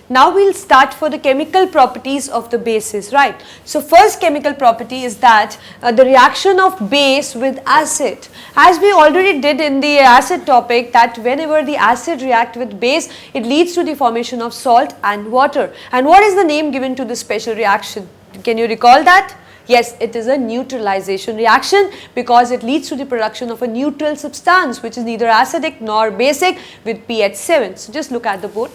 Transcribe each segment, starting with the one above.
Now we'll start for the chemical properties of the bases, right? So first chemical property is that the reaction of base with acid. As we already did in the acid topic, that whenever the acid react with base, it leads to the formation of salt and water. And what is the name given to this special reaction? Can you recall that? Yes, it is a neutralization reaction because it leads to the production of a neutral substance which is neither acidic nor basic with pH 7. So just look at the board.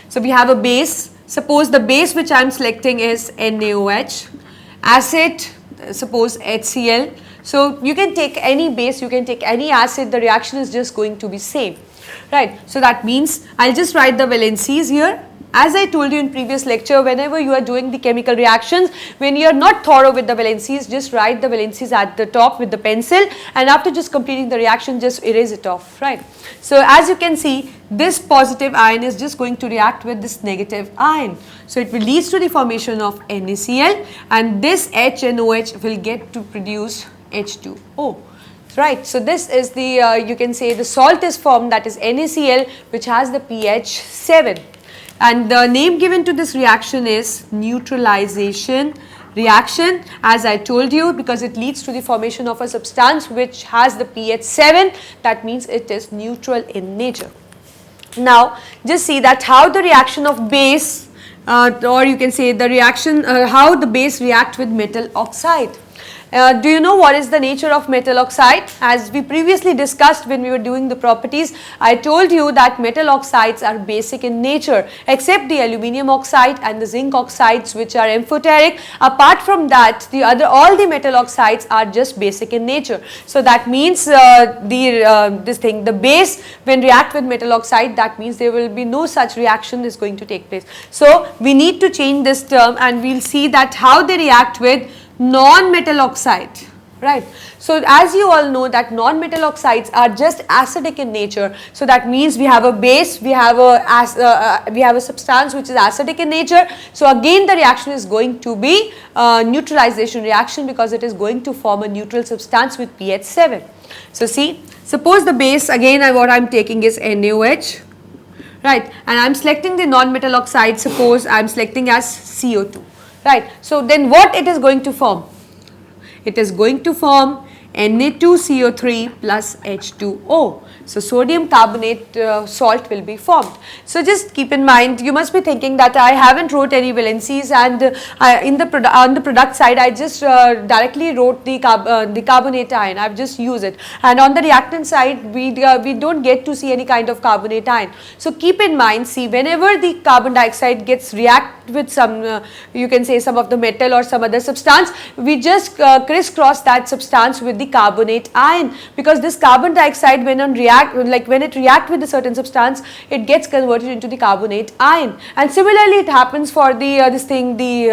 So we have a base. Suppose the base which I am selecting is NaOH, acid, suppose HCl. So you can take any base, you can take any acid, the reaction is just going to be same, right? So that means I'll just write the valencies here. As I told you in previous lecture, whenever you are doing the chemical reactions, when you are not thorough with the valencies, just write the valencies at the top with the pencil, and after just completing the reaction, just erase it off, right? So as you can see, this positive ion is just going to react with this negative ion. So it will lead to the formation of NaCl, and this HNOH will get to produce H2O. Right, so this is the, you can say the salt is formed, that is NaCl, which has the pH 7. And the name given to this reaction is neutralization reaction, as I told you, because it leads to the formation of a substance which has the pH 7, that means it is neutral in nature. Now just see that how the reaction of base or you can say the reaction, how the base react with metal oxide. Do you know what is the nature of metal oxide? As we previously discussed when we were doing the properties, I told you that metal oxides are basic in nature except the aluminium oxide and the zinc oxides which are amphoteric. Apart from that, all the metal oxides are just basic in nature. So that means the base when react with metal oxide, that means there will be no such reaction is going to take place. So we need to change this term and we will see that how they react with non-metal oxide, right? So as you all know that non-metal oxides are just acidic in nature. So that means we have a base, we have a substance which is acidic in nature. So again the reaction is going to be neutralization reaction because it is going to form a neutral substance with pH 7. So see, suppose the base again what I am taking is NaOH, right, and I am selecting the non-metal oxide, suppose I am selecting as CO2. Right. So then what it is going to form? It is going to form Na2CO3 plus H2O. So sodium carbonate salt will be formed. So just keep in mind, you must be thinking that I haven't wrote any valencies, and on the product side I just directly wrote the carbonate ion. I've just used it, and on the reactant side we don't get to see any kind of carbonate ion. So keep in mind, see, whenever the carbon dioxide gets react with some you can say some of the metal or some other substance, we just crisscross that substance with the carbonate ion, because this carbon dioxide when it react with a certain substance, it gets converted into the carbonate ion. And similarly it happens for the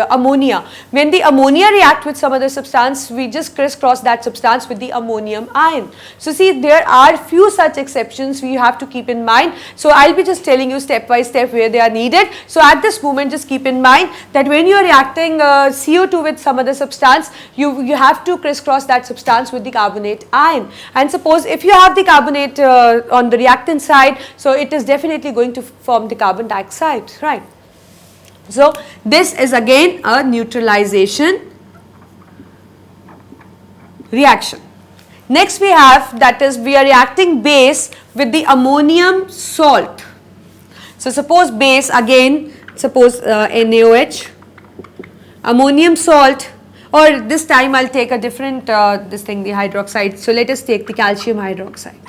ammonia. When the ammonia react with some other substance, we just crisscross that substance with the ammonium ion. So see, there are few such exceptions we have to keep in mind. So I'll be just telling you step by step where they are needed. So at this moment just keep in mind that when you are reacting CO2 with some other substance, you have to crisscross that substance with the carbonate ion. And suppose if you have the carbonate on the reactant side, so it is definitely going to form the carbon dioxide, right? So this is again a neutralization reaction. Next we have, that is, we are reacting base with the ammonium salt. So suppose base again, suppose NaOH, ammonium salt, or this time I'll take a different the hydroxide. So let us take the calcium hydroxide,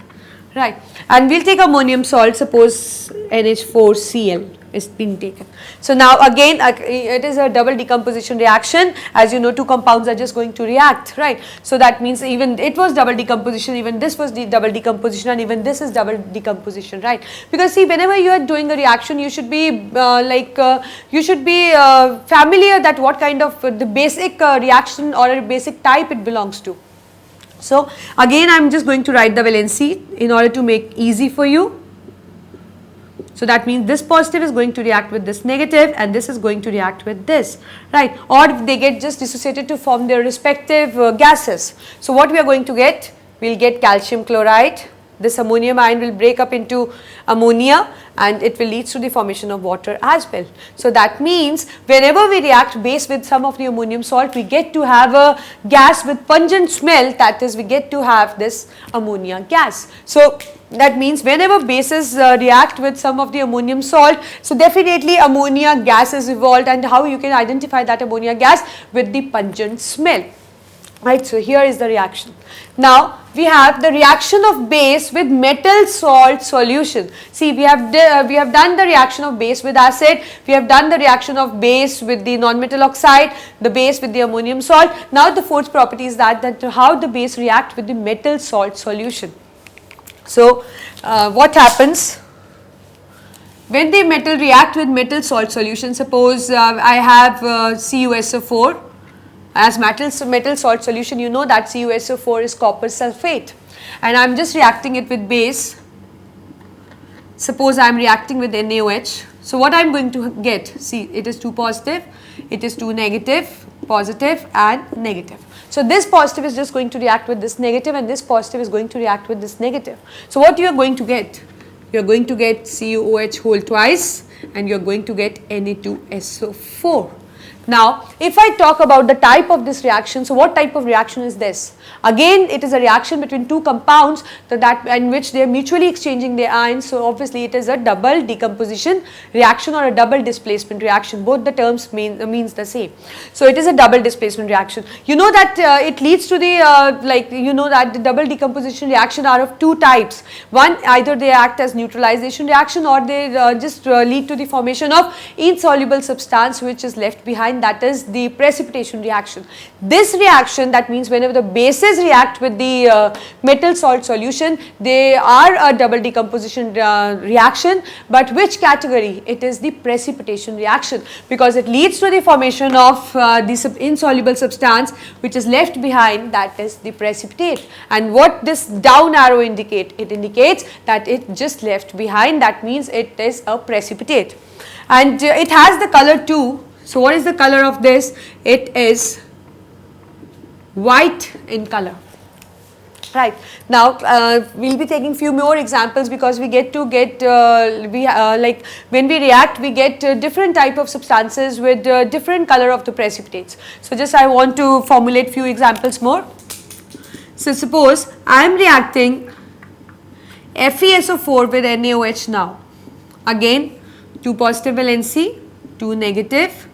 right, and we'll take ammonium salt, suppose NH4Cl is being taken. So now again it is a double decomposition reaction. As you know, two compounds are just going to react, right? So that means even it was double decomposition, even this was the double decomposition, and even this is double decomposition, right? Because see, whenever you are doing a reaction, you should be familiar that what kind of the basic reaction or a basic type it belongs to. So again I am just going to write the valency in order to make easy for you. So that means this positive is going to react with this negative and this is going to react with this, right? Or they get just dissociated to form their respective gases. So what we are going to get? We will get calcium chloride, this ammonium ion will break up into ammonia and it will lead to the formation of water as well. So that means whenever we react base with some of the ammonium salt, we get to have a gas with pungent smell, that is we get to have this ammonia gas. So that means whenever bases react with some of the ammonium salt, so definitely ammonia gas is evolved, and how you can identify that ammonia gas with the pungent smell. Right, so here is the reaction. Now we have the reaction of base with metal salt solution. See, we have done the reaction of base with acid, we have done the reaction of base with the non-metal oxide, the base with the ammonium salt. Now the fourth property is that how the base react with the metal salt solution. So what happens when the metal react with metal salt solution? Suppose I have CuSO4 as metal salt solution. You know that CuSO4 is copper sulfate, and I am just reacting it with base. Suppose I am reacting with NaOH. So what I am going to get, see, it is 2 positive, it is 2 negative, positive and negative. So this positive is just going to react with this negative, and this positive is going to react with this negative. So what you are going to get? You are going to get CuOH whole twice, and you are going to get Na2SO4. Now, if I talk about the type of this reaction, so what type of reaction is this? Again, it is a reaction between two compounds that in which they are mutually exchanging their ions. So obviously, it is a double decomposition reaction or a double displacement reaction. Both the terms means the same. So it is a double displacement reaction. You know that it leads to the that the double decomposition reaction are of two types. One, either they act as neutralization reaction, or they just lead to the formation of insoluble substance which is left behind, that is the precipitation reaction. This reaction, that means whenever the bases react with the metal salt solution, they are a double decomposition reaction, but which category? It is the precipitation reaction, because it leads to the formation of the insoluble substance which is left behind, that is the precipitate. And what this down arrow indicate? It indicates that it just left behind, that means it is a precipitate. And it has the color too. So what is the color of this? It is white in color. Right. Now we will be taking few more examples, because we get to get like when we react, we get different type of substances with different color of the precipitates. So just I want to formulate few examples more. So suppose I am reacting FeSO4 with NaOH now. Again, 2 positive valency, 2 negative,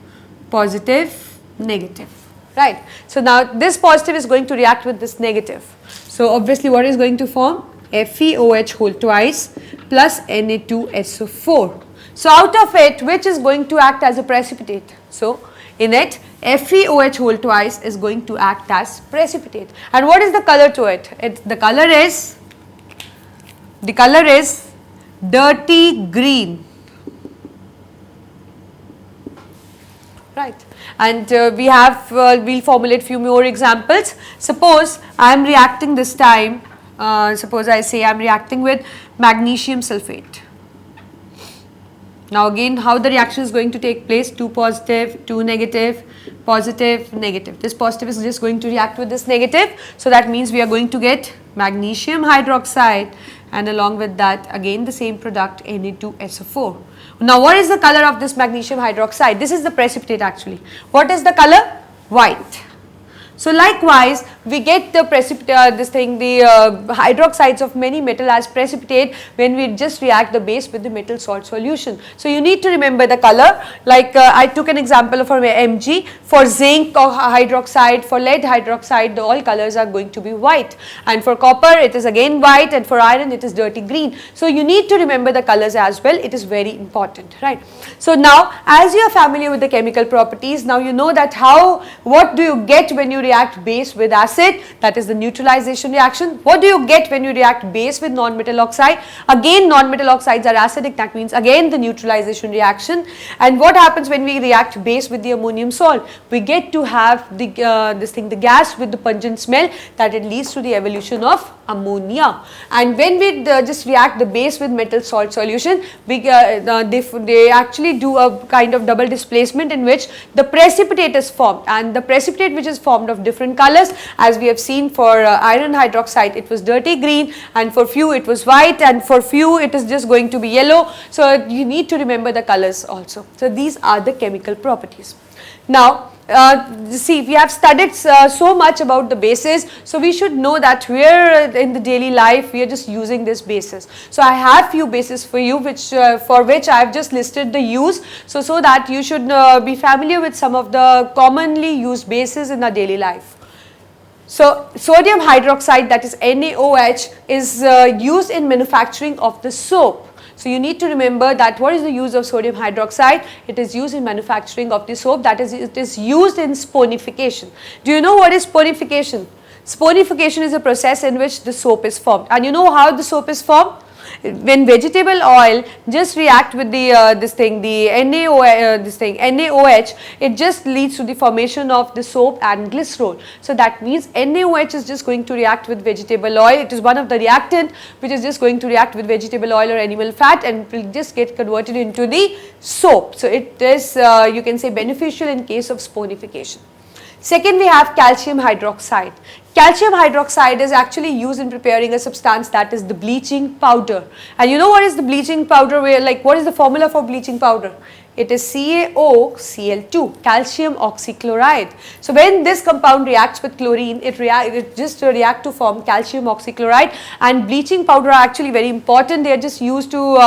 positive, negative, right. So now this positive is going to react with this negative. So obviously what is going to form? FeOH whole twice plus Na2SO4. So out of it, which is going to act as a precipitate? So in it, FeOH whole twice is going to act as precipitate. And what is the color to it? The color is dirty green. Right. And we'll formulate few more examples. Suppose I am reacting this time, suppose I say I am reacting with magnesium sulfate. Now again, how the reaction is going to take place? 2 positive, 2 negative, positive, negative. This positive is just going to react with this negative. So that means we are going to get magnesium hydroxide, and along with that again the same product, Na2SO4. Now what is the color of this magnesium hydroxide? This is the precipitate actually. What is the color? White. So likewise, we get the hydroxides of many metal as precipitate when we just react the base with the metal salt solution. So you need to remember the color. Like I took an example for Mg. For zinc or hydroxide, for lead hydroxide, all colors are going to be white. And for copper, it is again white, and for iron, it is dirty green. So you need to remember the colors as well. It is very important, right? So now, as you are familiar with the chemical properties, now you know that what do you get when you react base with acid? That is the neutralization reaction. What do you get when you react base with non-metal oxide? Again, non-metal oxides are acidic, that means again the neutralization reaction. And what happens when we react base with the ammonium salt? We get to have the gas with the pungent smell, that it leads to the evolution of ammonia. And when we just react the base with metal salt solution, we they actually do a kind of double displacement in which the precipitate is formed, and the precipitate which is formed of different colors, as we have seen for iron hydroxide it was dirty green, and for few it was white, and for few it is just going to be yellow. So you need to remember the colors also. So these are the chemical properties. Now see, we have studied so much about the bases, so we should know that where in the daily life we are just using this bases. So I have few bases for you, which for which I have just listed the use, so that you should be familiar with some of the commonly used bases in our daily life. So sodium hydroxide, that is NaOH, is used in manufacturing of the soap. So you need to remember that what is the use of sodium hydroxide? It is used in manufacturing of the soap, that is, it is used in sponification. Do you know what is sponification? Sponification is a process in which the soap is formed. And you know how the soap is formed? When vegetable oil just react with the NaOH, it just leads to the formation of the soap and glycerol. So that means NaOH is just going to react with vegetable oil. It is one of the reactant which is just going to react with vegetable oil or animal fat, and it will just get converted into the soap. So it is you can say beneficial in case of sponification. Second, we have calcium hydroxide. Calcium hydroxide is actually used in preparing a substance, that is the bleaching powder. And you know what is the bleaching powder? What is the formula for bleaching powder? It is CaOCl2, calcium oxychloride. So when this compound reacts with chlorine, it just react to form calcium oxychloride. And bleaching powder are actually very important. They are just used to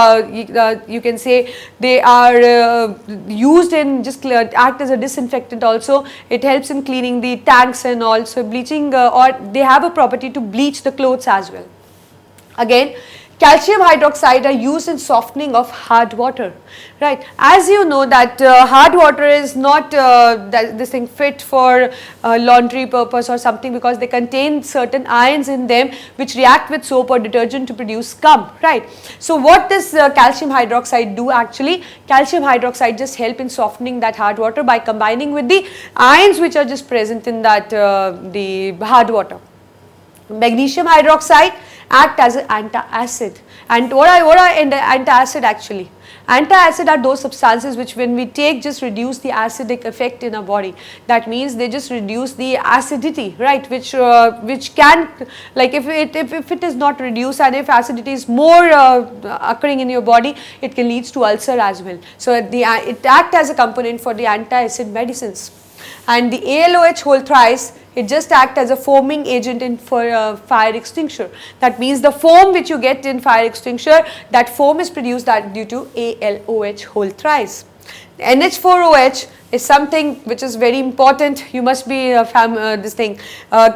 you can say they are used in just act as a disinfectant also. It helps in cleaning the tanks and also bleaching, or they have a property to bleach the clothes as well. Again, calcium hydroxide are used in softening of hard water, right? As you know that hard water is not this thing fit for laundry purpose or something, because they contain certain ions in them which react with soap or detergent to produce scum, right? So what does calcium hydroxide do actually? Calcium hydroxide just help in softening that hard water by combining with the ions which are just present in that the hard water. Magnesium hydroxide act as an antacid. And what are antacid actually? Antacid are those substances which when we take just reduce the acidic effect in our body. That means they just reduce the acidity, right, which can, like if it is not reduced, and if acidity is more occurring in your body, it can lead to ulcer as well. So it act as a component for the antacid medicines. And the ALOH whole thrice, it just act as a foaming agent in for fire extinguisher. That means the foam which you get in fire extinguisher, that foam is produced due to ALOH whole thrice. NH4OH is something which is very important. You must be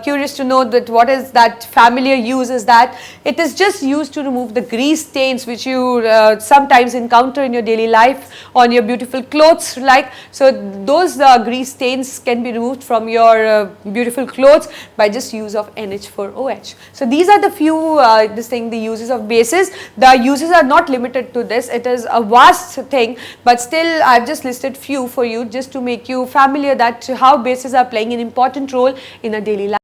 curious to know that what is that familiar use is that it is just used to remove the grease stains which you sometimes encounter in your daily life on your beautiful clothes, like. So those grease stains can be removed from your beautiful clothes by just use of NH4OH. So these are the few the uses of bases. The uses are not limited to this. It is a vast thing, but still I have just listed few for you just to make you familiar that how bases are playing an important role in our daily life.